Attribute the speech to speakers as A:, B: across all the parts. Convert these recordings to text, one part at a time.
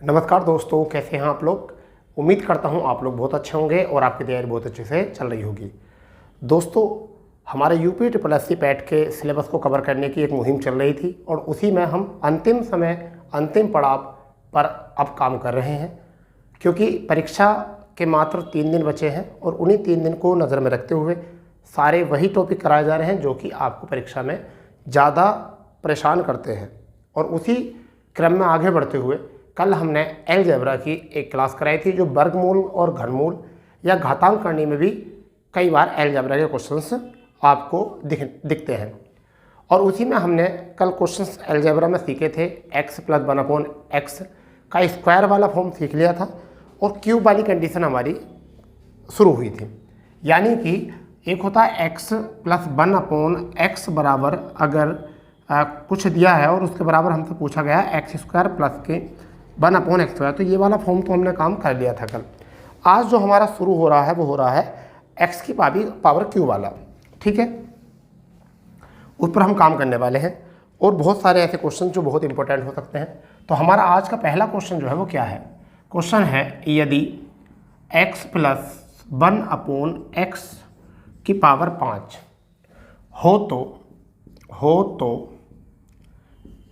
A: नमस्कार दोस्तों, कैसे हैं आप लोग। उम्मीद करता हूं आप लोग बहुत अच्छे होंगे और आपकी तैयारी बहुत अच्छे से चल रही होगी। दोस्तों, हमारे यूपी SSC पैट के सिलेबस को कवर करने की एक मुहिम चल रही थी और उसी में हम अंतिम पड़ाव पर अब काम कर रहे हैं, क्योंकि परीक्षा के मात्र 3 दिन बचे हैं और उन्हीं 3 दिन को नज़र में रखते हुए सारे वही टॉपिक कराए जा रहे हैं जो कि आपको परीक्षा में ज़्यादा परेशान करते हैं। और उसी क्रम में आगे बढ़ते हुए कल हमने अलजेब्रा की एक क्लास कराई थी जो वर्गमूल और घनमूल या घातांक करने में भी कई बार अलजेब्रा के क्वेश्चंस आपको दिखते हैं। और उसी में हमने कल क्वेश्चंस अलजेब्रा में सीखे थे x + 1/x का स्क्वायर वाला फॉर्म सीख लिया था और क्यूब वाली कंडीशन हमारी शुरू हुई थी। यानी कि एक होता है x + 1/x बराबर अगर कुछ दिया है और उसके बराबर हमसे पूछा गया है x² + के 1/x², तो ये वाला फॉर्म तो हमने काम कर लिया था कल। आज जो हमारा शुरू हो रहा है वो हो रहा है x की पावर क्यू वाला, ठीक है। उस पर हम काम करने वाले हैं और बहुत सारे ऐसे क्वेश्चन जो बहुत इंपॉर्टेंट हो सकते हैं। तो हमारा आज का पहला क्वेश्चन जो है वो क्या है। क्वेश्चन है, यदि x + 1/x की पावर 5 हो तो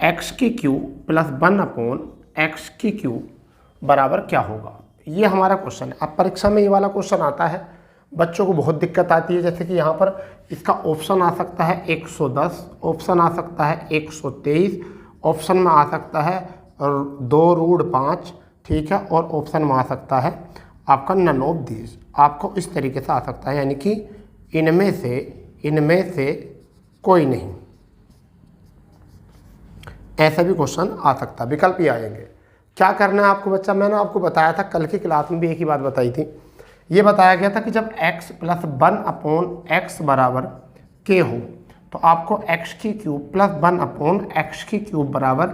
A: x की क्यूब + 1/x की क्यूब बराबर क्या होगा। ये हमारा क्वेश्चन है। अब परीक्षा में ये वाला क्वेश्चन आता है, बच्चों को बहुत दिक्कत आती है। जैसे कि यहाँ पर इसका ऑप्शन आ सकता है 110, ऑप्शन आ सकता है 123, ऑप्शन में आ सकता है 2√5, ठीक है, और ऑप्शन में आ सकता है आपका none of these। आपको इस तरीके से आ सकता है, यानी कि इनमें से कोई नहीं, ऐसा भी क्वेश्चन आ सकता है। विकल्प ही आएंगे। क्या करना है आपको बच्चा, मैंने आपको बताया था कल की क्लास में भी एक ही बात बताई थी। ये बताया गया था कि जब x + 1/x बराबर k हो तो आपको x की क्यूब + 1/x की क्यूब बराबर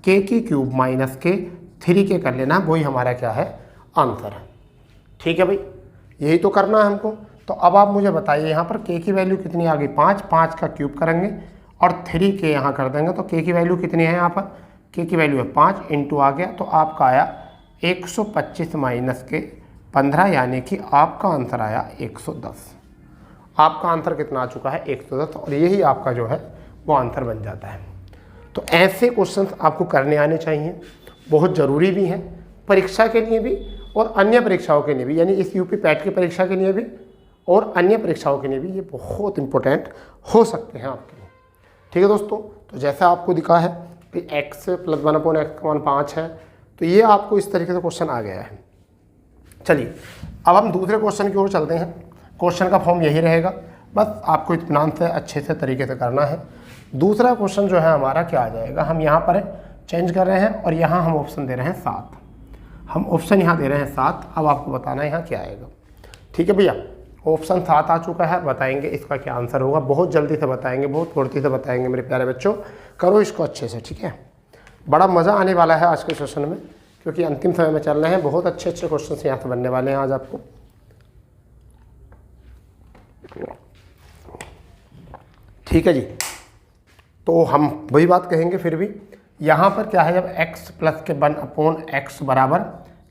A: k की क्यूब - k 3k कर लेना। वही हमारा क्या है, आंसर है। ठीक है भाई, यही तो करना है हमको। तो अब आप मुझे बताइए यहाँ पर k की वैल्यू कितनी आ गई, 5 का क्यूब करेंगे और 3k यहाँ कर देंगे तो k की वैल्यू कितनी है, यहाँ पर k की वैल्यू है 5 इंटू आ गया तो आपका आया 125 - के 15, यानी कि आपका आंसर आया 110। आपका आंसर कितना आ चुका है, 110, और यही आपका जो है वो आंसर बन जाता है। तो ऐसे क्वेश्चंस आपको करने आने चाहिए, बहुत ज़रूरी भी हैं परीक्षा के लिए भी और अन्य परीक्षाओं के लिए भी, यानी इस यूपी पैट की परीक्षा के लिए भी और अन्य परीक्षाओं के लिए भी ये बहुत इंपॉर्टेंट हो सकते हैं आपके लिए। ठीक है दोस्तों, तो जैसा आपको दिखा है कि x + 1/x का मान 5 है, तो ये आपको इस तरीके से क्वेश्चन आ गया है। चलिए अब हम दूसरे क्वेश्चन की ओर चलते हैं। क्वेश्चन का फॉर्म यही रहेगा, बस आपको इत्मीनान से अच्छे से तरीके से करना है। दूसरा क्वेश्चन जो है हमारा क्या आ जाएगा, हम यहाँ पर चेंज कर रहे हैं और यहाँ हम ऑप्शन दे रहे हैं 7। हम ऑप्शन यहाँ दे रहे हैं 7। अब आपको बताना है यहाँ क्या आएगा। ठीक है भैया, ऑप्शन 7 आ चुका है, बताएंगे इसका क्या आंसर होगा। बहुत जल्दी से बताएंगे, बहुत फुर्ती से बताएंगे मेरे प्यारे बच्चों। करो इसको अच्छे से, ठीक है। बड़ा मज़ा आने वाला है आज के सेशन में, क्योंकि अंतिम समय में चल रहे हैं। बहुत अच्छे क्वेश्चन यहाँ से बनने वाले हैं आज आपको। ठीक है जी, तो हम वही बात कहेंगे फिर भी। यहाँ पर क्या है, जब x + के 1/x बराबर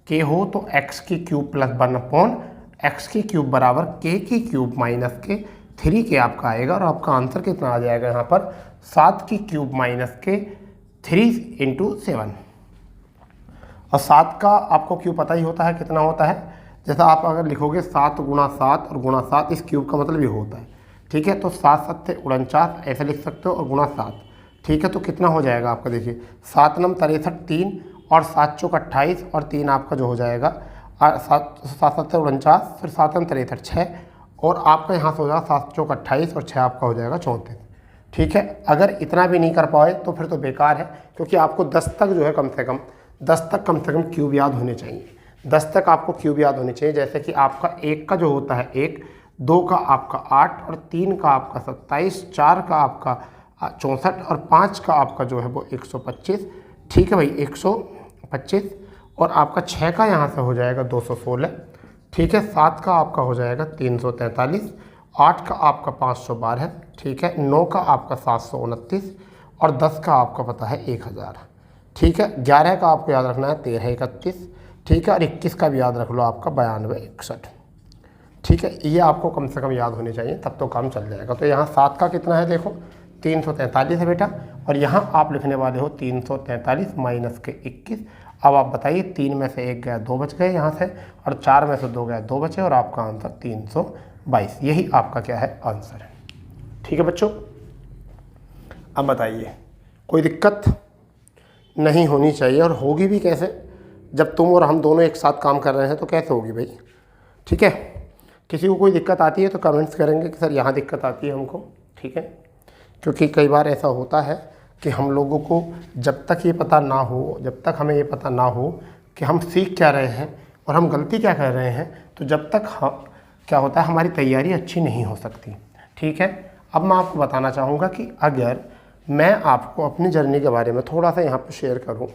A: k हो तो x की क्यूब + 1/x की क्यूब बराबर k की क्यूब - के 3k आपका आएगा। और आपका आंसर कितना आ जाएगा यहाँ पर, 7 की क्यूब - के 3 × 7। और 7 का आपको क्यूब पता ही होता है कितना होता है। जैसा आप अगर लिखोगे 7 × 7 और गुणा 7, इस क्यूब का मतलब ये होता है। ठीक है, तो 7 × 7 = 49 ऐसे लिख सकते हो और गुणा 7। ठीक है, तो कितना हो जाएगा आपका, देखिए 7 × 9 = 63, 3 और 7 × 4 = 28 और 3 आपका जो हो जाएगा 7 × 7 = 49, फिर 7 × 63 = 6 और आपका यहाँ से हो जाएगा 7 × 4 = 28 और 6 आपका हो जाएगा 34। ठीक है, अगर इतना भी नहीं कर पाए तो फिर तो बेकार है, क्योंकि आपको 10 तक जो है कम से कम क्यूब याद होने चाहिए। 10 तक आपको क्यूब याद होने चाहिए। जैसे कि आपका 1 का जो होता है 1, 2 का आपका 8 और 3 का आपका 27, 4 का आपका 64 और 5 का आपका जो है वो 125। ठीक है भाई, 125 और आपका 6 का यहाँ से हो जाएगा 216। ठीक है, 7 का आपका हो जाएगा 343, 8 का आपका 512, ठीक है, 9 का आपका 729 और 10 का आपका पता है 1000। ठीक है। 11 का आपको याद रखना है 13 31, ठीक है। और 21 का भी याद रख लो आपका 92 61, ठीक है। ये आपको कम से कम याद होने चाहिए, तब तो काम चल जाएगा। तो यहाँ 7 का कितना है देखो 343 है बेटा, और यहाँ आप लिखने वाले हो 343 माइनस के 21। अब आप बताइए 3 में से 1 गया 2 बच गए यहाँ से, और 4 में से 2 गया 2 बचे, और आपका आंसर 322। यही आपका क्या है आंसर है। ठीक है बच्चों, अब बताइए कोई दिक्कत नहीं होनी चाहिए, और होगी भी कैसे जब तुम और हम दोनों एक साथ काम कर रहे हैं, तो कैसे होगी भाई। ठीक है, किसी को कोई दिक्कत आती है तो कमेंट्स करेंगे कि सर यहाँ दिक्कत आती है हमको। ठीक है, क्योंकि कई बार ऐसा होता है कि हम लोगों को जब तक ये पता ना हो, जब तक हमें ये पता ना हो कि हम सीख क्या रहे हैं और हम गलती क्या कर रहे हैं, तो जब तक हम क्या होता है हमारी तैयारी अच्छी नहीं हो सकती। ठीक है, अब मैं आपको बताना चाहूँगा कि अगर मैं आपको अपनी जर्नी के बारे में थोड़ा सा यहाँ पर शेयर करूँ,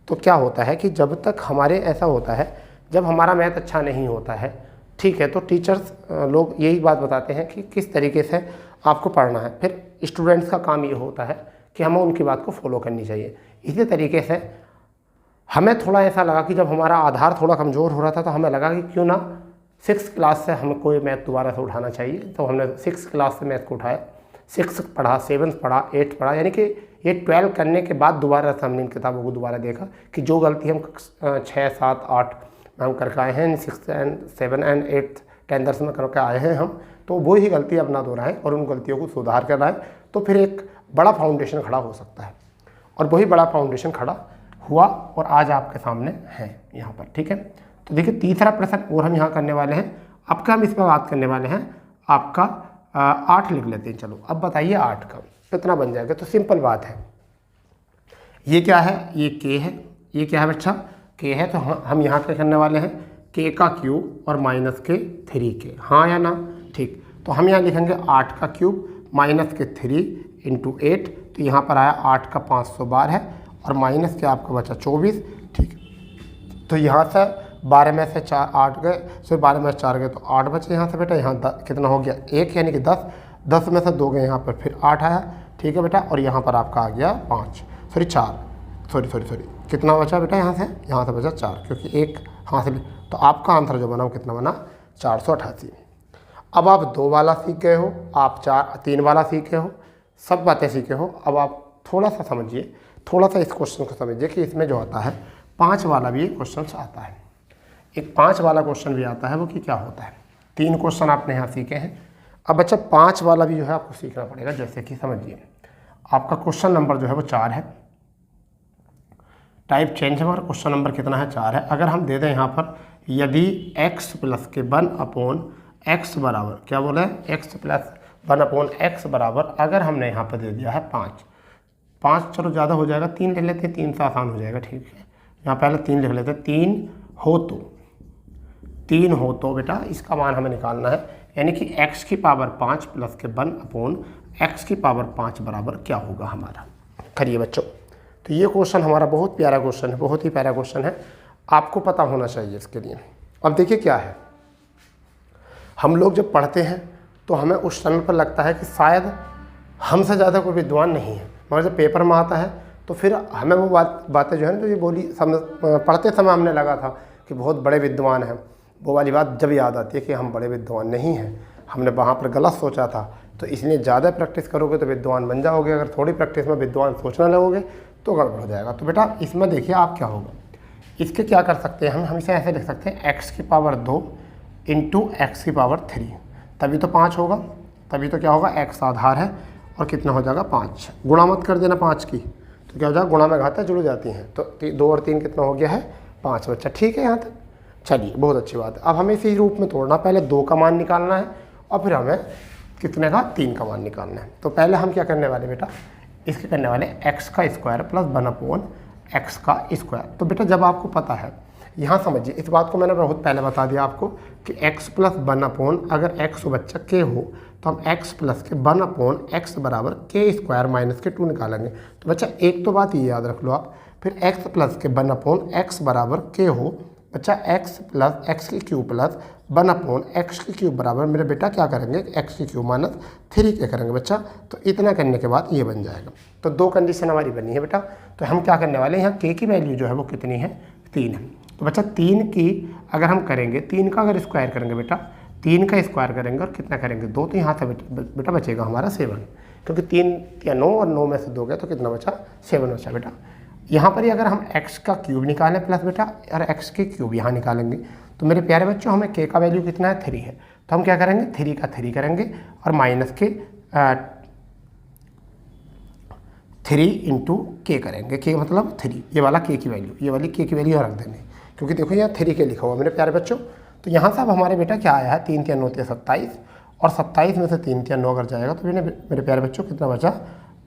A: तो क्या होता है कि जब तक हमारे ऐसा होता है, जब हमारा मैथ अच्छा नहीं होता है, ठीक है, तो टीचर्स लोग यही बात बताते हैं कि किस तरीके से आपको पढ़ना है। फिर स्टूडेंट्स का काम ये होता है कि हमें उनकी बात को फॉलो करनी चाहिए। इसी तरीके से हमें थोड़ा ऐसा लगा कि जब हमारा आधार थोड़ा कमज़ोर हो रहा था, तो हमें लगा कि क्यों ना 6th क्लास से हमें कोई मैथ दोबारा से उठाना चाहिए। तो हमने 6th क्लास से मैथ को उठाया, 6th पढ़ा, 7th पढ़ा, 8th पढ़ा, यानी कि ये 12 करने के बाद दोबारा से हमने इन किताबों को दोबारा देखा कि जो गलती हम 6, 7, 8 में हम करके आए हैं, 6th and 7th and 8th 10th में करके आए हैं हम, तो वो ही गलती अब ना दोहराएं और उन गलतियों को सुधार कर आए, तो फिर एक बड़ा फाउंडेशन खड़ा हो सकता है। और वही बड़ा फाउंडेशन खड़ा हुआ और आज आपके सामने है यहाँ पर। ठीक है, तो देखिए तीसरा प्रश्न और हम यहाँ करने वाले हैं। अब का हम इस पर बात करने वाले हैं आपका 8 लिख लेते हैं। चलो अब बताइए 8 का कितना बन जाएगा। तो सिंपल बात है, ये क्या है, ये के है, ये क्या है बच्चा के है। तो हम यहाँ क्या करने वाले हैं, के का क्यूब और माइनस के 3 के, हाँ या ना। ठीक, तो हम यहाँ लिखेंगे 8 का क्यूब माइनस के 3 इंटू 8, तो यहाँ पर आया 8 का 512 है, और माइनस के आपका बचा 24। ठीक, तो यहाँ से 12 में से 4 8 गए, फिर 12 में से 4 गए तो 8 बचे यहाँ से बेटा। यहाँ कितना हो गया 1, यानी कि 10, 10 में से 2 गए यहाँ पर, फिर 8 आया। ठीक है बेटा, और यहाँ पर आपका आ गया 5, सॉरी 4, सॉरी कितना बचा बेटा यहाँ से बचा 4, क्योंकि 1 हाँ से, तो आपका आंसर जो बना वो कितना बना 488। अब आप 2 वाला सीख गए हो, आप 3 वाला सीखे हो, सब बातें सीखे हो। अब आप थोड़ा सा समझिए, थोड़ा सा इस क्वेश्चन को समझिए कि इसमें जो आता है 5 वाला भी एक क्वेश्चन आता है, एक 5 वाला क्वेश्चन भी आता है। वो कि क्या होता है, 3 क्वेश्चन आपने यहाँ सीखे हैं। अब बच्चा 5 वाला भी जो है आपको सीखना पड़ेगा। जैसे कि समझिए आपका क्वेश्चन नंबर जो है वो 4 है, टाइप चेंज है, मगर क्वेश्चन नंबर कितना है 4 है। अगर हम दे दें यहाँ पर यदि x प्लस के 1/x बराबर, क्या बोले x प्लस 1/x बराबर, अगर हमने यहाँ पर दे दिया है 5, चलो ज़्यादा हो जाएगा, 3 ले लेते हैं, 3 से आसान हो जाएगा। ठीक है, यहाँ पहले 3 लिख लेते हैं। 3 हो तो बेटा इसका मान हमें निकालना है, यानी कि x की पावर 5 प्लस के 1/x की पावर 5 बराबर क्या होगा हमारा। करिए बच्चों, तो ये क्वेश्चन हमारा बहुत प्यारा क्वेश्चन है, बहुत ही प्यारा क्वेश्चन है, आपको पता होना चाहिए इसके लिए। अब देखिए क्या है, हम लोग जब पढ़ते हैं तो हमें उस समय पर लगता है कि शायद हमसे ज़्यादा कोई विद्वान नहीं है, मगर जब पेपर में आता है तो फिर हमें वो बातें जो है ना, तो ये बोली पढ़ते समय हमने लगा था कि बहुत बड़े विद्वान हैं, वो वाली बात जब याद आती है कि हम बड़े विद्वान नहीं हैं, हमने वहाँ पर गलत सोचा था। तो इसलिए ज़्यादा प्रैक्टिस करोगे तो विद्वान बन जाओगे, अगर थोड़ी प्रैक्टिस में विद्वान सोचने लगोगे तो गड़बड़ हो जाएगा। तो बेटा इसमें देखिए आप क्या होगा, इसके क्या कर सकते हैं हम इसे ऐसे लिख सकते हैं x की पावर 2 इंटू x की पावर 3, तभी तो 5 होगा, तभी तो क्या होगा x आधार है और कितना हो जाएगा 5। गुणा मत कर देना 5 की, तो क्या हो जाएगा गुणा में घातें जुड़ जाती हैं, तो 2 और 3 कितना हो गया है 5 बच्चा। ठीक है यहाँ तक, चलिए बहुत अच्छी बात है। अब हमें इसी रूप में तोड़ना, पहले 2 का मान निकालना है और फिर हमें कितने का 3 का मान निकालना है। तो पहले हम क्या करने वाले बेटा, इसके करने वाले x का स्क्वायर प्लस 1/x का स्क्वायर। तो बेटा जब आपको पता है, यहाँ समझिए इस बात को मैंने बहुत पहले बता दिया आपको कि x प्लस 1/, अगर x बच्चा k हो तो हम x प्लस के 1/x बराबर k स्क्वायर माइनस के 2 निकालेंगे। तो बच्चा एक तो बात ये याद रख लो आप, फिर x प्लस के 1/x बराबर k हो बच्चा एक्स प्लस एक्स की क्यूब प्लस 1/x की क्यूब बराबर मेरे बेटा क्या करेंगे, एक्स की क्यूब माइनस 3 करेंगे बच्चा। तो इतना करने के बाद ये बन जाएगा। तो 2 कंडीशन हमारी बनी है बेटा। तो हम क्या करने वाले हैं, यहाँ k की वैल्यू जो है वो कितनी है, 3 है। तो बच्चा 3 की अगर हम करेंगे, 3 का अगर स्क्वायर करेंगे बेटा, 3 का स्क्वायर करेंगे और कितना करेंगे 2, तो यहाँ से बेटा बचेगा हमारा 7, क्योंकि 3 या 9 और 9 में से 2 गया तो कितना बचा, 7 बचा बेटा। यहाँ पर ही अगर हम x का क्यूब निकालें प्लस बेटा और x की क्यूब यहाँ निकालेंगे, तो मेरे प्यारे बच्चों हमें k का वैल्यू कितना है, 3 है। तो हम क्या करेंगे, 3 का 3 करेंगे और माइनस के 3 इंटू k करेंगे। k मतलब 3, ये वाला k की वैल्यू, ये वाली k की वैल्यू रख देंगे, क्योंकि देखो यहाँ 3 के लिखा हुआ मेरे प्यारे बच्चों। तो यहाँ से अब हमारे बेटा क्या आया है, 3 × 9 = 27 और 27 में से 3 × 9 अगर जाएगा तो मेरे प्यारे बच्चों कितना बचा,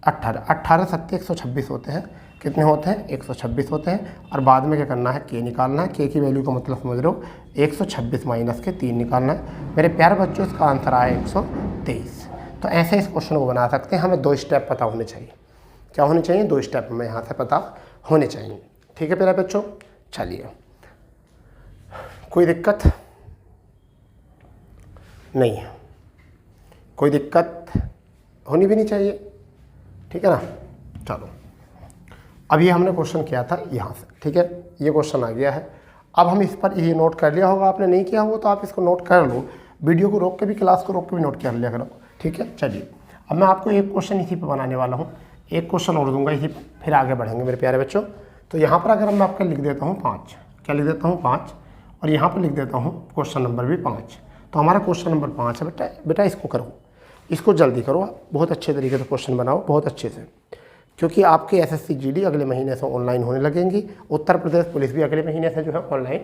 A: 18। 18 7 126 होते हैं, कितने होते हैं, 126 होते हैं। और बाद में क्या करना है, k निकालना है। k की वैल्यू का मतलब समझ रहे हो, 126 माइनस के 3 निकालना है। मेरे प्यारे बच्चों इसका आंसर आया 123। तो ऐसे इस क्वेश्चन को बना सकते हैं। हमें 2 स्टेप पता होने चाहिए। क्या होने चाहिए, 2 स्टेप हमें यहाँ से पता होने चाहिए। ठीक है प्यारे बच्चों, चलिए कोई दिक्कत नहीं है, कोई दिक्कत होनी भी नहीं चाहिए, ठीक है ना। चलो अब ये हमने क्वेश्चन किया था यहाँ से, ठीक है, ये क्वेश्चन आ गया है। अब हम इस पर ये नोट कर लिया होगा, आपने नहीं किया हो तो आप इसको नोट कर लो, वीडियो को रोक के भी, क्लास को रोक के भी नोट कर लिया करो, ठीक है। चलिए अब मैं आपको एक क्वेश्चन इसी पे बनाने वाला हूँ, एक क्वेश्चन और दूंगा इसी, फिर आगे बढ़ेंगे मेरे प्यारे बच्चों। तो यहाँ पर अगर मैं आपका लिख देता हूँ 5, क्या लिख देता हूँ 5, और यहाँ पर लिख देता हूँ क्वेश्चन नंबर भी 5। तो हमारा क्वेश्चन नंबर 5 है बेटा इसको करो, इसको जल्दी करो, बहुत अच्छे तरीके से क्वेश्चन बनाओ, बहुत अच्छे से, क्योंकि आपके SSC GD अगले महीने से ऑनलाइन होने लगेंगी। उत्तर प्रदेश पुलिस भी अगले महीने से जो है ऑनलाइन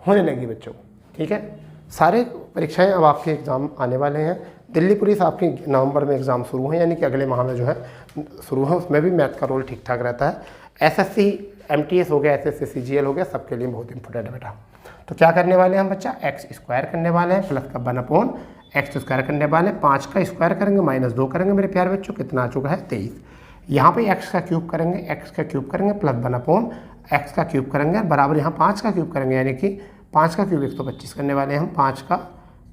A: होने लगी बच्चों, ठीक है। सारे परीक्षाएं अब आपके एग्ज़ाम आने वाले हैं। दिल्ली पुलिस आपकी नवंबर में एग्ज़ाम शुरू हैं, यानी कि अगले माह में जो है शुरू है। उसमें भी मैथ का रोल ठीक ठाक रहता है। SSC MTS हो गया, SSC CGL हो गया, सबके लिए बहुत इंपॉर्टेंट है बेटा। तो क्या करने वाले हैं हम बच्चा, एक्स स्क्वायर करने वाले हैं प्लस का 1/x स्क्वायर करने वाले हैं। 5 का स्क्वायर करेंगे माइनस 2 करेंगे मेरे प्यारे बच्चों, कितना आ चुका है 23। यहाँ पे x का क्यूब करेंगे, प्लस 1/x का क्यूब करेंगे बराबर यहाँ 5 का क्यूब करेंगे, यानी कि 5 का क्यूब 125 करने वाले हैं हम। 5 का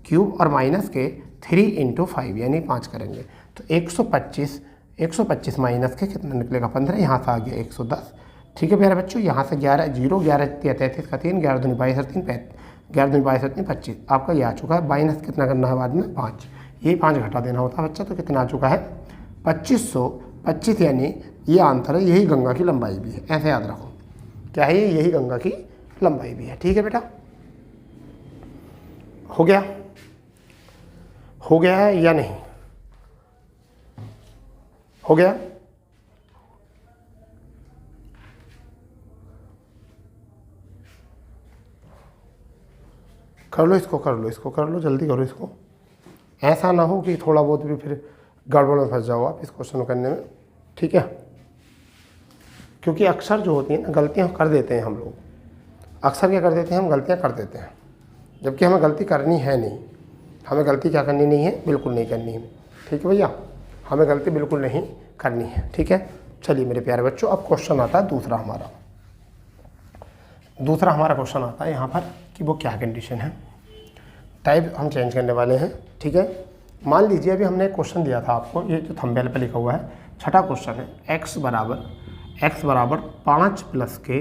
A: क्यूब और माइनस के 3 × 5 यानी 5 करेंगे तो 125 माइनस के कितना निकलेगा 15, यहाँ से आ गया 110। ठीक है प्यारे बच्चों, यहाँ से 11 0 11 33 का 3, 11 दूनी 22 3 11 दूनी 22 3 25 आपका ये आ चुका है। माइनस कितना करना है बाद में 5, यही 5 घटा देना होता है बच्चा। तो कितना आ चुका है 2525, यानी ये आंसर है। यही गंगा की लंबाई भी है, ऐसे याद रखो, क्या है ये, यही गंगा की लंबाई भी है। ठीक है बेटा, हो गया है या नहीं, हो गया। कर लो इसको, कर लो जल्दी करो इसको, ऐसा ना हो कि थोड़ा बहुत भी फिर गड़बड़ में फंस जाओ आप इस क्वेश्चन को करने में। ठीक है, क्योंकि अक्सर जो होती है ना गलतियां कर देते हैं हम लोग, अक्सर क्या कर देते हैं हम, गलतियां कर देते हैं, जबकि हमें गलती करनी है नहीं। हमें गलती क्या करनी नहीं है, बिल्कुल नहीं करनी है। ठीक है भैया, हमें गलती बिल्कुल नहीं करनी है। ठीक है, चलिए मेरे प्यारे बच्चों, अब क्वेश्चन आता है दूसरा हमारा क्वेश्चन आता है यहाँ पर कि वो क्या कंडीशन है। टाइप हम चेंज करने वाले हैं। ठीक है, मान लीजिए अभी हमने एक क्वेश्चन दिया था आपको, ये जो थंबनेल पे लिखा हुआ है, छठा क्वेश्चन है, x बराबर 5 प्लस के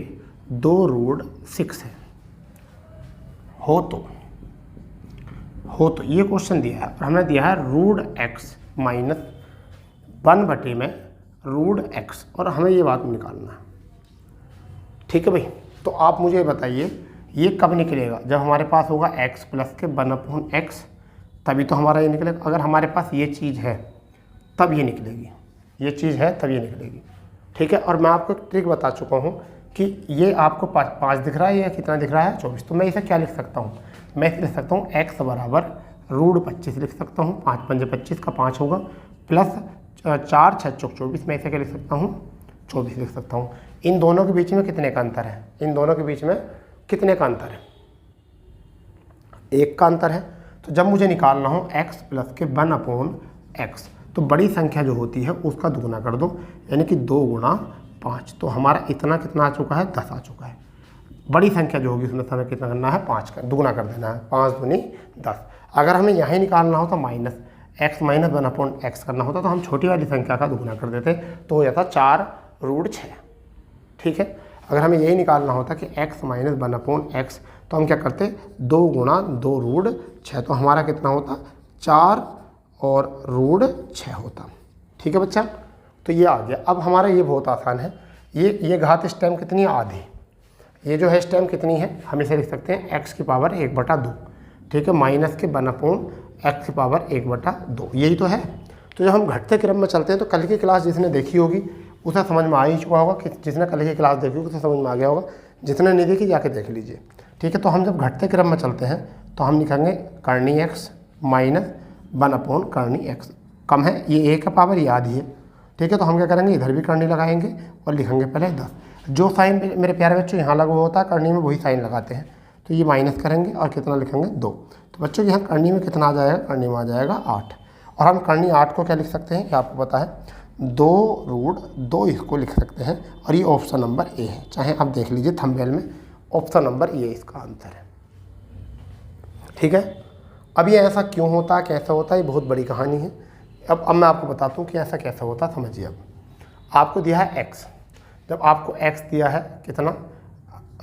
A: 2√6 है, हो तो ये क्वेश्चन दिया है और हमने दिया है √x माइनस 1/√x और हमें ये बात निकालना है। ठीक है भाई, तो आप मुझे बताइए ये कब निकलेगा, जब हमारे पास होगा x प्लस के 1/x, तभी तो हमारा ये निकलेगा। अगर हमारे पास ये चीज़ है तब ये निकलेगी, ये चीज़ है तब ये निकलेगी। ठीक है, और मैं आपको एक ट्रिक बता चुका हूँ कि ये आपको 5 दिख रहा है, या कितना दिख रहा है 24। तो मैं इसे क्या लिख सकता हूँ, मैं इसे लिख सकता हूँ x बराबर √25 लिख सकता हूँ, 5 × 5 = 25 का 5 होगा, प्लस 4 × 6 = 24, मैं इसे क्या लिख सकता हूँ 24 लिख सकता हूँ। इन दोनों के बीच में कितने का अंतर है, इन दोनों के बीच में कितने का अंतर है, 1 का अंतर है। तो जब मुझे निकालना हो x प्लस के 1/x, तो बड़ी संख्या जो होती है उसका दुगुना कर दो, यानी कि 2 × 5। तो हमारा इतना कितना आ चुका है, 10 आ चुका है। बड़ी संख्या जो होगी उसमें हमें कितना करना है, 5 का दुगुना कर देना है, 5 दूनी 10। अगर हमें यहाँ निकालना होता माइनस x माइनस 1/x करना होता तो हम छोटी वाली संख्या का दुगुना कर देते, तो हो जाता 4√6। ठीक है, अगर हमें यही निकालना होता कि x माइनस 1/x तो हम क्या करते, 2 गुणा 2√6, तो हमारा कितना होता 4 और √6 होता। ठीक है बच्चा, तो ये आ गया। अब हमारा ये बहुत आसान है, ये घात इस टाइम कितनी है, आधी। ये जो है इस टाइम कितनी है, हम इसे लिख सकते हैं x की पावर 1/2। ठीक है, माइनस के 1/x की पावर 1/2, यही तो है। तो जब हम घटते क्रम में चलते हैं तो कल की क्लास जिसने देखी होगी उसे समझ में आ ही चुका होगा, कि जिसने कल की क्लास देखी होगी उसे समझ में आ गया होगा, जिसने नहीं देखी जाके देख लीजिए। ठीक है, तो हम जब घटते क्रम में चलते हैं तो हम लिखेंगे करनी x माइनस 1/x, कम है, ये 1 का पावर, ये आधी है। ठीक है, तो हम क्या करेंगे, इधर भी करनी लगाएंगे और लिखेंगे पहले 10। जो साइन मेरे प्यारे बच्चों यहाँ लगा हुआ होता है करनी में, वही साइन लगाते हैं। तो ये माइनस करेंगे और कितना लिखेंगे 2। तो बच्चों यहाँ करनी में कितना आ जाएगा, करनी में आ जाएगा 8। और हम करनी 8 को क्या लिख सकते हैं, ये आपको पता है, 2√2 इसको लिख सकते हैं। और ये ऑप्शन नंबर ए है, चाहे आप देख लीजिए थंबनेल में, ऑप्शन नंबर ए इसका आंसर है। ठीक है, अब ये ऐसा क्यों होता है, कैसा होता है, ये बहुत बड़ी कहानी है। अब मैं आपको बताता हूँ कि ऐसा कैसा होता है, समझिए। अब आपको दिया है x, जब आपको x दिया है कितना,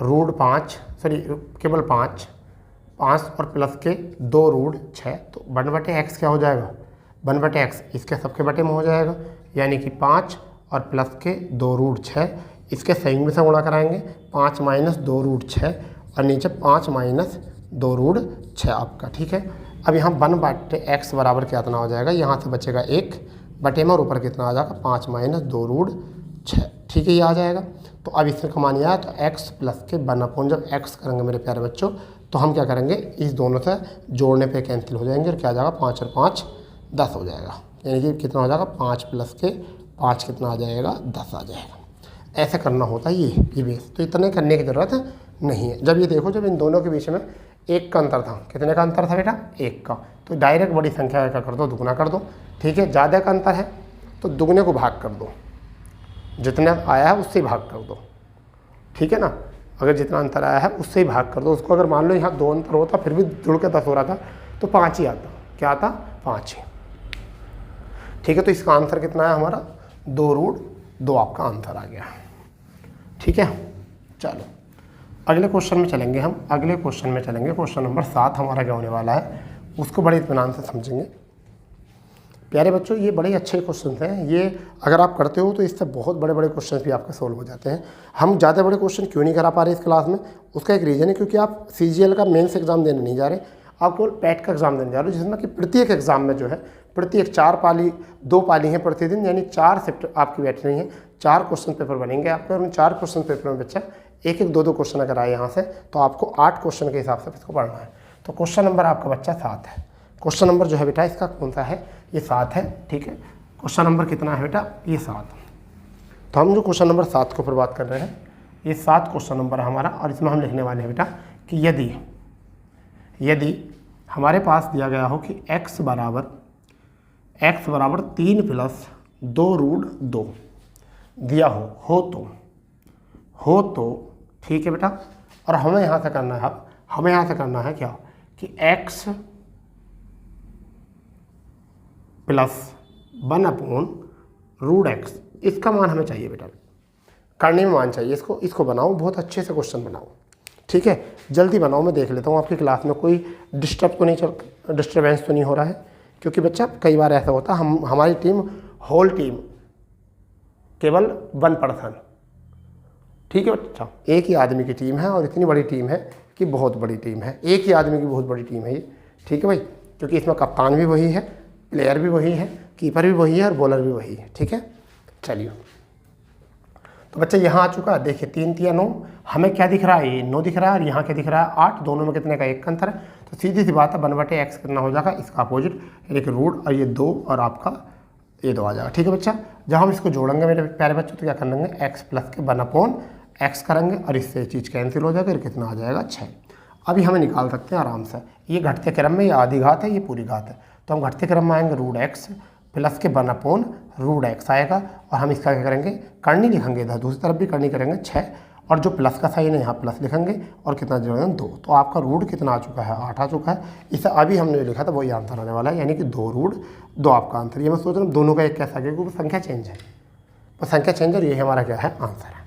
A: √5, सॉरी केवल 5 और प्लस के 2√6, तो 1/x क्या हो जाएगा, 1/x इसके सबके बटे में हो जाएगा, यानी कि 5 और प्लस के 2√6, इसके संयुग्म से गुणा कराएंगे, 5 माइनस 2√6 और नीचे 5 माइनस 2√6 आपका। ठीक है, अब यहाँ 1/x बराबर कितना हो जाएगा, यहाँ से बचेगा 1 बटे में और ऊपर कितना आ जाएगा, 5 माइनस 2√6। ठीक है, ये आ जाएगा। तो अब इससे कमानी आया तो x प्लस के 1/, जब x करेंगे मेरे प्यारे बच्चों तो हम क्या करेंगे, इस दोनों से जोड़ने पे कैंसिल हो जाएंगे और क्या आ जाएगा, 5 और 5 10 हो जाएगा, यानी कि कितना हो जाएगा, 5 प्लस के 5 कितना आ जाएगा, 10 आ जाएगा। ऐसे करना होता है ये बेस, तो इतने करने की ज़रूरत नहीं है। जब ये देखो, जब इन दोनों के बीच में 1 का अंतर था, कितने का अंतर था बेटा, 1 का, तो डायरेक्ट बड़ी संख्या का कर दो, दुगुना कर दो। ठीक है, ज़्यादा का अंतर है तो दुगने को भाग कर दो, जितना आया है उससे भाग कर दो। ठीक है ना, अगर जितना अंतर आया है उससे ही भाग कर दो उसको। अगर मान लो यहाँ 2 अंतर होता फिर भी जुड़ के 10 हो रहा था तो 5 ही आता, क्या आता, 5 ही। ठीक है, तो इसका आंसर कितना है हमारा, 2√2 आपका आंसर आ गया। ठीक है, चलो अगले क्वेश्चन में चलेंगे हम। अगले क्वेश्चन में चलेंगे, क्वेश्चन नंबर 7 हमारा क्या होने वाला है, उसको बड़े इत्मीनान से समझेंगे। प्यारे बच्चों, ये बड़े अच्छे क्वेश्चन हैं, ये अगर आप करते हो तो इससे बहुत बड़े बड़े क्वेश्चन भी आपके सोल्व हो जाते हैं। हम ज़्यादा बड़े क्वेश्चन क्यों नहीं करा पा रहे इस क्लास में, उसका एक रीज़न है, क्योंकि आप CGL का मेंस एग्जाम देने नहीं जा रहे, आप केवल पैट का एग्जाम देने जा रहे हो, जिसमें कि प्रत्येक एग्जाम में जो है प्रत्येक 2 पाली हैं प्रतिदिन, यानी 4 शिफ्ट आपकी बैठनी है, 4 क्वेश्चन पेपर बनेंगे आपके, और उन 4 क्वेश्चन पेपर में बच्चा 1-1, 2-2 क्वेश्चन अगर आए यहाँ से तो आपको 8 क्वेश्चन के हिसाब से इसको पढ़ना है। तो क्वेश्चन नंबर आपका बच्चा 7 है। क्वेश्चन नंबर जो है बेटा इसका कौन सा है, ये 7 है। ठीक है, क्वेश्चन नंबर कितना है बेटा, ये 7। तो हम जो क्वेश्चन नंबर 7 के ऊपर बात कर रहे हैं, ये 7 क्वेश्चन नंबर है हमारा, और इसमें हम लिखने वाले हैं बेटा कि यदि हमारे पास दिया गया हो कि x बराबर 3 प्लस 2√2 दिया हो तो ठीक है बेटा, और हमें यहाँ से करना है, हमें यहाँ से करना है क्या, कि x प्लस 1/√x, इसका मान हमें चाहिए बेटा, करने में मान चाहिए। इसको बनाओ, बहुत अच्छे से क्वेश्चन बनाओ। ठीक है, जल्दी बनाओ, मैं देख लेता हूँ आपकी क्लास में कोई डिस्टर्बेंस तो नहीं हो रहा है, क्योंकि बच्चा कई बार ऐसा होता है, हमारी टीम होल टीम केवल 1 पर्सन, ठीक है बच्चा, एक ही आदमी की टीम है, और इतनी बड़ी टीम है कि बहुत बड़ी टीम है, एक ही आदमी की बहुत बड़ी टीम है ये। ठीक है भाई, क्योंकि इसमें कप्तान भी वही है, प्लेयर भी वही है, कीपर भी वही है और बॉलर भी वही है। ठीक है, चलिए, तो बच्चा यहाँ आ चुका है, देखिए 3 3 9, हमें क्या दिख रहा है, ये 9 दिख रहा है, और यहाँ क्या दिख रहा है 8, दोनों में कितने का 1 का अंतर है। तो सीधी सी बात है, 1/x कितना हो जाएगा, इसका अपोजिट, यानी कि रूट, और ये 2 और आपका ये 2 आ जाएगा। ठीक है बच्चा, जब हम इसको जोड़ेंगे मेरे प्यारे बच्चों तो क्या कर लेंगे, x प्लस के 1/x करेंगे और इससे चीज़ कैंसिल हो जाएगा, कितना आ जाएगा 6। अभी हमें निकाल सकते हैं आराम से, ये घटते क्रम में, ये आधी घात है, ये पूरी घात है, तो हम घटते क्रम में आएंगे, √x प्लस के 1/√x आएगा, और हम इसका क्या करेंगे, करनी लिखेंगे, इधर दूसरी तरफ भी करनी करेंगे 6, और जो प्लस का साइन है यहाँ प्लस लिखेंगे और कितना जो है 2। तो आपका रूट कितना आ चुका है 8 आ चुका है। इसे अभी हमने लिखा था वही आंसर आने वाला है, यानी कि 2 रूट 2 आपका आंसर। ये मैं सोच रहा हूँ दोनों का एक कैसा गया क्योंकि संख्या चेंज है, तो संख्या चेंज है, यही हमारा क्या है आंसर है।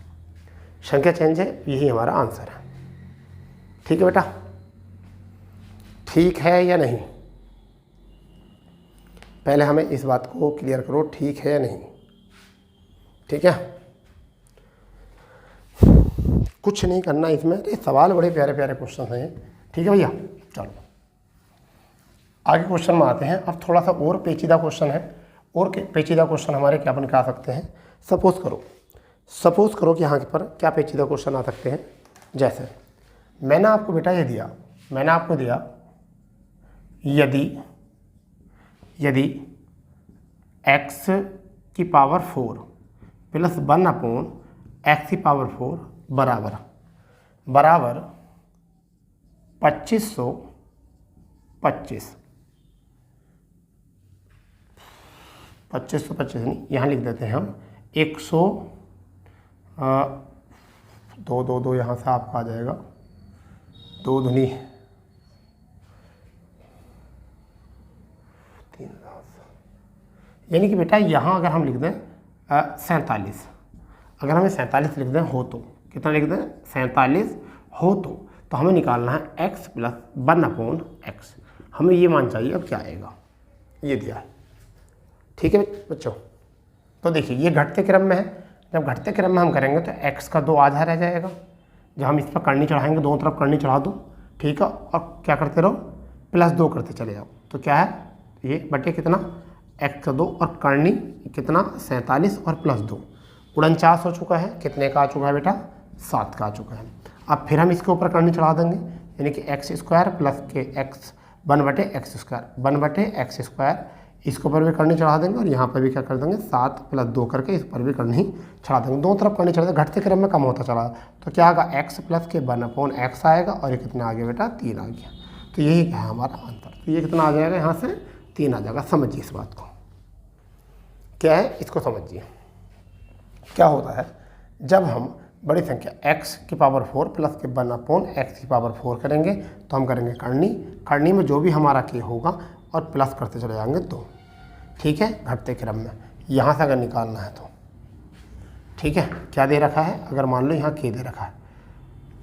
A: संख्या चेंज है, यही हमारा आंसर है। ठीक है बेटा, ठीक है या नहीं? पहले हमें इस बात को क्लियर करो, ठीक है या नहीं? ठीक है, कुछ नहीं करना इसमें। ये सवाल बड़े प्यारे प्यारे क्वेश्चन हैं। ठीक है भैया, चलो आगे क्वेश्चन में आते हैं। अब थोड़ा सा और पेचीदा क्वेश्चन है, और पेचीदा क्वेश्चन हमारे क्या अपन क्या सकते हैं। सपोज करो कि यहाँ पर क्या पेचीदा क्वेश्चन आ सकते हैं। जैसे मैंने आपको बेटा ये दिया, मैंने आपको दिया यदि x की पावर 4 प्लस 1 अपॉन x की पावर 4 बराबर 2525 नहीं, यहाँ लिख देते हैं हम 100 2 यहाँ से आपका आ जाएगा 2 दूनी 3, यानी कि बेटा यहाँ अगर हम लिख दें 47, अगर हमें 47 लिख दें हो तो कितना लिख दें 47 हो तो हमें निकालना है x प्लस 1 अपॉन एक्स। हमें ये मान चाहिए, अब क्या आएगा ये दिया है। ठीक है बच्चों, तो देखिए ये घटते क्रम में है। जब घटते क्रम में हम करेंगे तो x का 2 आधा रह जाएगा। जब हम इस पर करनी चढ़ाएंगे, दोनों तरफ करनी चढ़ा दो, ठीक है, और क्या करते रहो +2 करते चले जाओ। तो क्या है ये बटे कितना x का 2 और करनी कितना 47 और +2 49 हो चुका है। कितने का आ चुका है बेटा 7 का आ चुका है। अब फिर हम इसके ऊपर करनी चढ़ा देंगे, यानी कि x² प्लस के x 1/x², इसके ऊपर भी करनी चढ़ा देंगे और यहाँ पर भी क्या कर देंगे 7 + 2 करके इस पर भी करनी चढ़ा देंगे। दोनों तरफ करनी चढ़ा देंगे, घटते क्रम में कम होता चला। तो क्या आएगा x प्लस के 1/x आएगा और ये कितना आ गया बेटा 3 आ गया। तो यही है हमारा आंसर। तो ये कितना आ जाएगा यहाँ से 3 आ जाएगा। समझिए इस बात को, क्या है इसको समझिए। क्या होता है जब हम बड़ी संख्या x की पावर 4 प्लस के 1/x की पावर 4 करेंगे तो हम करेंगे करनी में जो भी हमारा k होगा और प्लस करते चले जाएंगे 2। ठीक है, घटते क्रम में यहाँ से अगर निकालना है तो ठीक है। क्या दे रखा है, अगर मान लो यहाँ k दे रखा है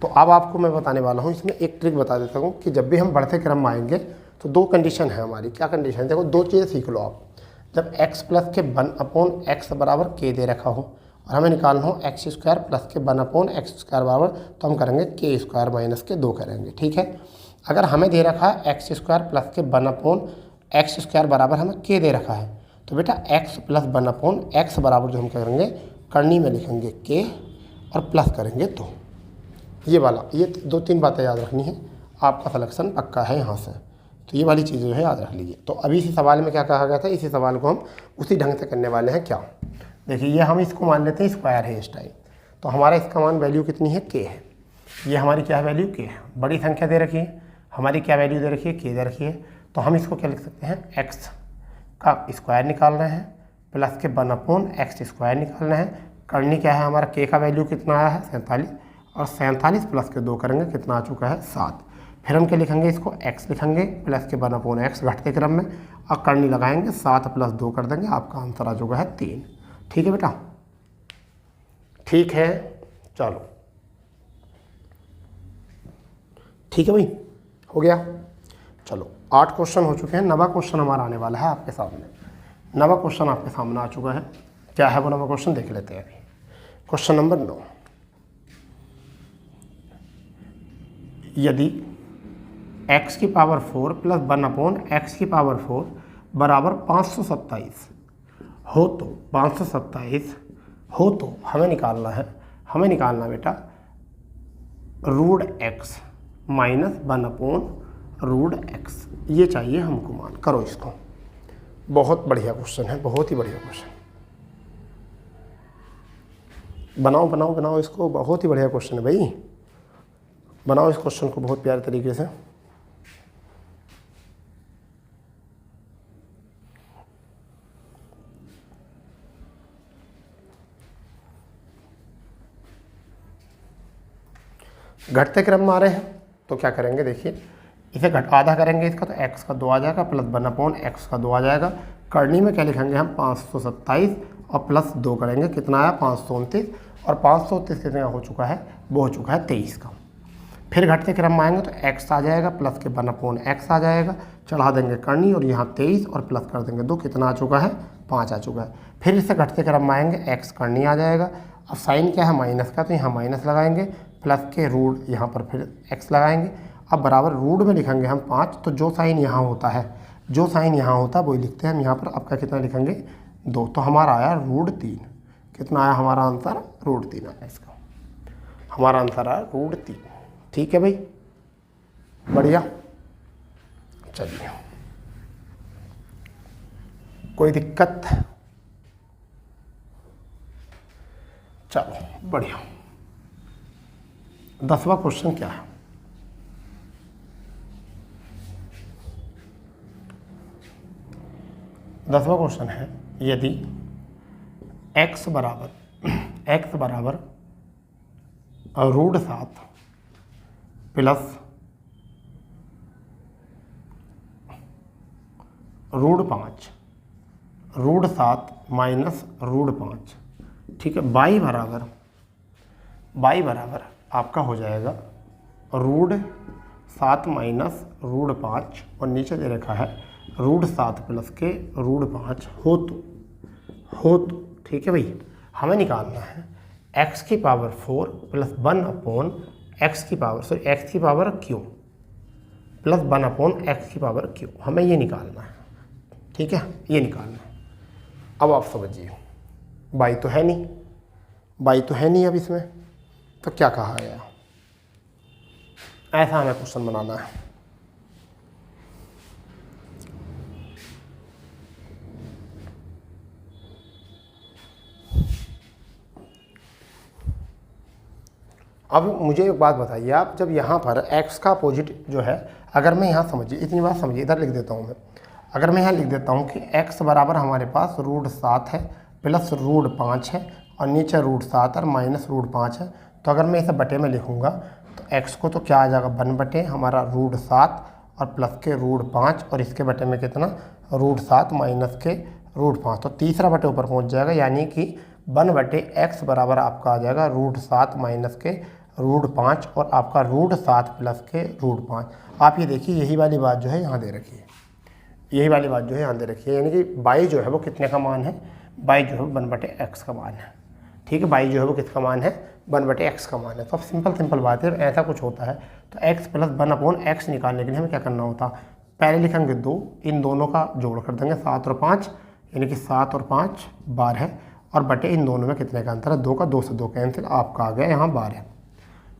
A: तो अब आपको मैं बताने वाला हूँ, इसमें एक ट्रिक बता देता हूँ कि जब भी हम बढ़ते क्रम में आएंगे तो 2 कंडीशन है हमारी। क्या कंडीशन है, देखो 2 चीज़ें सीख लो आप। जब x प्लस के 1/x बराबर k दे रखा हो और हमें निकालना हो x² प्लस के 1/x² बराबर, तो हम करेंगे k² माइनस के 2 करेंगे। ठीक है, अगर हमें दे रखा है x² प्लस के 1/x² बराबर हमें k दे रखा है, तो बेटा x प्लस 1/x बराबर जो हम करेंगे करनी में लिखेंगे k और प्लस करेंगे 2। ये वाला, ये 2-3 बातें याद रखनी है, आपका सिलेक्शन पक्का है यहाँ से। तो ये वाली चीज़ें जो है याद रख लीजिए। तो अभी इसी सवाल में क्या कहा गया था, इसी सवाल को हम उसी ढंग से करने वाले हैं। क्या देखिए, ये हम इसको मान लेते हैं स्क्वायर है इस टाइम, तो हमारा इसका मान वैल्यू कितनी है k है। ये हमारी क्या है वैल्यू k है। बड़ी संख्या दे रखी है, हमारी क्या वैल्यू दे रखी है k दे रखी है। तो हम इसको क्या लिख सकते हैं x का स्क्वायर निकालना है प्लस के 1/x² निकालना है। करनी क्या है हमारा k का वैल्यू कितना आया है 47, और 47 प्लस के 2 करेंगे कितना आ चुका है 7। फिर हम क्या लिखेंगे, इसको x लिखेंगे प्लस के 1/x घटते क्रम में, और करनी लगाएंगे 7 + 2 कर देंगे, आपका आंसर आ चुका है 3। ठीक है बेटा, ठीक है, चलो ठीक है भाई, हो गया। चलो 8 क्वेश्चन हो चुके हैं, 9वां क्वेश्चन हमारा आने वाला है आपके सामने। 9वां क्वेश्चन आपके सामने आ चुका है। क्या है वो 9वां क्वेश्चन, देख लेते हैं अभी। क्वेश्चन नंबर 9, यदि x की पावर 4 प्लस 1/x की पावर 4 बराबर 527 हो तो 527 हो तो हमें निकालना बेटा √x माइनस 1/√x। ये चाहिए हमको मान। करो इसको, बहुत बढ़िया क्वेश्चन है, बहुत ही बढ़िया क्वेश्चन। बनाओ इसको, बहुत ही बढ़िया क्वेश्चन है भाई। बनाओ इस क्वेश्चन को बहुत प्यारे तरीके से। घटते क्रम में आ रहे हैं तो क्या करेंगे, देखिए इसे आधा करेंगे इसका तो x का 2 आ जाएगा प्लस 1/x का 2 आ जाएगा। करनी में क्या लिखेंगे हम 527 और प्लस 2 करेंगे, कितना आया 529, और 529 कितना हो चुका है, वो हो चुका है 23 का। फिर घटते क्रम में आएंगे तो x आ जाएगा प्लस के 1/x आ जाएगा, चढ़ा देंगे करनी और यहाँ 23 और प्लस कर देंगे 2, कितना आ चुका है 5 आ चुका है। फिर इससे घटते क्रम में आएंगे x करनी आ जाएगा, अब साइन क्या है माइनस का तो यहाँ माइनस लगाएंगे, प्लस के रूट यहाँ पर फिर x लगाएंगे। अब बराबर रूट में लिखेंगे हम 5, तो जो साइन यहाँ होता है वही लिखते हैं हम यहाँ पर। आपका कितना लिखेंगे 2, तो हमारा आया √3। कितना आया हमारा आंसर, √3 आया इसका, हमारा आंसर आया √3। ठीक है भाई, बढ़िया। चलिए कोई दिक्कत, चलो बढ़िया। 10वां क्वेश्चन क्या है, दसवां क्वेश्चन है, यदि x बराबर √7 प्लस √5, √7 माइनस √5, ठीक है, y बराबर आपका हो जाएगा √7 माइनस √5 और नीचे दे रखा है √7 प्लस के √5 हो तो ठीक है भाई। हमें निकालना है x की पावर 4 प्लस 1/x की पावर q प्लस 1/x की पावर q, हमें ये निकालना है। ठीक है, ये निकालना है। अब आप समझिए, y तो है नहीं अब इसमें, तो क्या कहा गया, ऐसा हमें क्वेश्चन बनाना है। अब मुझे एक बात बताइए आप, जब यहाँ पर x का अपोजिट जो है, अगर मैं यहाँ समझिए, इतनी बात समझिए, इधर लिख देता हूँ मैं। अगर मैं यहाँ लिख देता हूँ कि x बराबर हमारे पास √7 है प्लस √5 है और नीचे √7 और माइनस √5 है, तो अगर मैं इसे बटे में लिखूँगा तो x को तो क्या आ जाएगा 1 बटे हमारा √7 और प्लस के √5 और इसके बटे में कितना √7 माइनस के √5, तो तीसरा बटे ऊपर पहुँच जाएगा, यानी कि 1 बटे x बराबर आपका आ जाएगा √7 माइनस के √5 और आपका √7 प्लस के √5। आप ये देखिए, यही वाली बात जो है यहाँ दे रखी है, यानी कि y जो है वो कितने का मान है, y जो है 1 बटे x का मान है। ठीक है, y जो है वो किसका मान है, 1 बटे x का मान है। तो अब सिंपल बात है, ऐसा कुछ होता है तो x प्लस 1/x निकालने के लिए हमें क्या करना होता, पहले लिखेंगे 2, इन दोनों का जोड़ कर देंगे 7 और 5, यानी कि 7 और 5 12, और बटे इन दोनों में कितने का अंतर है, 2 का 2 से 2 कैंसिल, आपका आ गया यहाँ 12।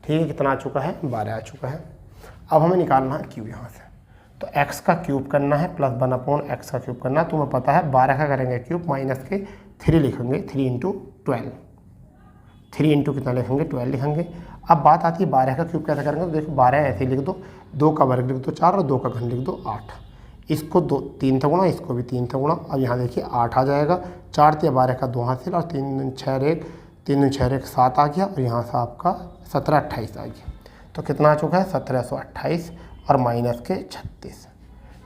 A: ठीक है, कितना आ चुका है 12 आ चुका है। अब हमें निकालना है क्यूब यहाँ से, तो x का क्यूब करना है प्लस 1/x का क्यूब करना है। तुम्हें पता है 12 का करेंगे क्यूब, माइनस के 3 लिखेंगे, 3 × 12, 3 इंटू कितना लिखेंगे 12 लिखेंगे। अब बात आती है 12 का क्यूब कैसे करेंगे, तो देखो 12 ऐसे ही लिख दो, 2 का वर्ग लिख दो 4 और 2 का घन लिख दो 8, इसको 3 से गुणा, इसको भी 3 से गुणा। अब यहाँ देखिए 8 आ जाएगा, 4 × 12 का 2 हासिल और 3 × 6 = 7 आ गया, और यहाँ से आपका 17 28 आ गया। तो कितना आ चुका है 1728 और माइनस के 36।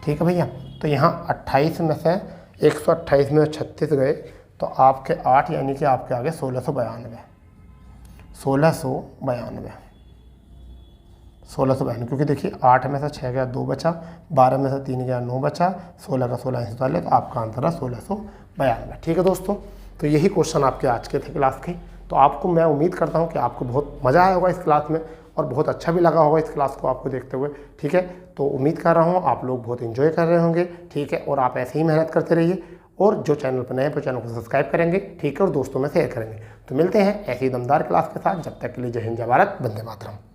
A: ठीक है भैया, तो यहाँ 28 में से 128 में 36 गए तो आपके 8, यानी कि आपके आगे 1692, क्योंकि देखिए 8 में से 6 गया 2 बचा, 12 में से 3 गया 9 बचा, 16 का 16 हिस्सा ले, तो आपका आंसर है 1692। ठीक है दोस्तों, तो यही क्वेश्चन आपके आज के थे क्लास के। तो आपको मैं उम्मीद करता हूँ कि आपको बहुत मज़ा आया होगा इस क्लास में और बहुत अच्छा भी लगा होगा इस क्लास को आपको देखते हुए। ठीक है, तो उम्मीद कर रहा हूँ आप लोग बहुत एंजॉय कर रहे होंगे। ठीक है, और आप ऐसे ही मेहनत करते रहिए, और जो चैनल पर नए हैं चैनल को सब्सक्राइब करेंगे। ठीक है, और दोस्तों में शेयर करेंगे। तो मिलते हैं ऐसी दमदार क्लास के साथ, जब तक के लिए जय हिंद, जय भारत, वंदे मातरम।